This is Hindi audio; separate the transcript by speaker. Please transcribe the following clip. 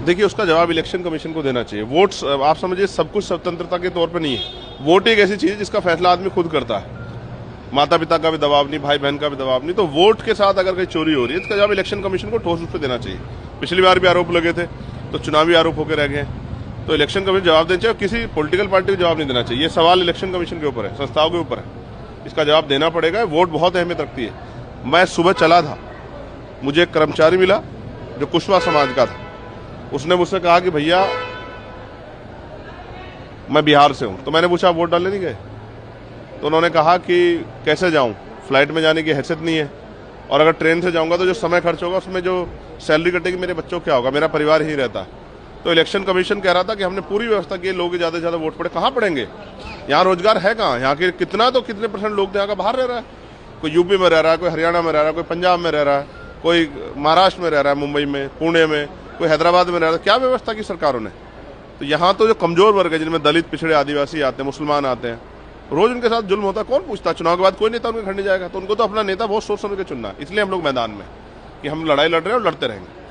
Speaker 1: देखिए, उसका जवाब इलेक्शन कमीशन को देना चाहिए। वोट्स, आप समझिए, सब कुछ स्वतंत्रता के तौर पे नहीं है। वोट एक ऐसी चीज है जिसका फैसला आदमी खुद करता है। माता पिता का भी दबाव नहीं, भाई बहन का भी दबाव नहीं। तो वोट के साथ अगर कोई चोरी हो रही है, इसका जवाब इलेक्शन कमीशन को ठोस रूप से देना चाहिए। पिछली बार भी आरोप लगे थे, तो चुनावी आरोप होकर रह गए। तो इलेक्शन कमीशन जवाब देना चाहिए और किसी पॉलिटिकल पार्टी को जवाब नहीं देना चाहिए। ये सवाल इलेक्शन कमीशन के ऊपर है, संस्थाओं के ऊपर है। इसका जवाब देना पड़ेगा। वोट बहुत अहमियत रखती है। मैं सुबह चला था, मुझे एक कर्मचारी मिला जो कुशवा समाज का था। उसने मुझसे कहा कि भैया मैं बिहार से हूं। तो मैंने पूछा, वोट डालने नहीं गए? तो उन्होंने कहा कि कैसे जाऊं, फ्लाइट में जाने की हैसियत नहीं है, और अगर ट्रेन से जाऊंगा तो जो समय खर्च होगा उसमें जो सैलरी कटेगी, मेरे बच्चों क्या होगा, मेरा परिवार ही रहता है। तो इलेक्शन कमीशन कह रहा था कि हमने पूरी व्यवस्था की, लोग ज़्यादा से ज़्यादा वोट पड़े। कहाँ पड़ेंगे? यहाँ रोजगार है कहाँ? यहाँ के कितने % लोग यहाँ का बाहर रह रहा है। कोई यूपी में रह रहा है, कोई हरियाणा में रह रहा है, कोई पंजाब में रह रहा है, कोई महाराष्ट्र में रह रहा है, मुंबई में, पुणे में, कोई हैदराबाद में रह रहा है। क्या व्यवस्था की सरकारों ने? तो यहाँ तो जो कमजोर वर्ग है, जिनमें दलित, पिछड़े, आदिवासी आते हैं, मुसलमान आते हैं, रोज उनके साथ जुल्म होता है। कौन पूछता? चुनाव के बाद कोई नेता उनके घर नहीं जाएगा। तो उनको तो अपना नेता बहुत सोच समझ के चुनना है। इसलिए हम लोग मैदान में, कि हम लड़ाई लड़ रहे हैं और लड़ते रहेंगे।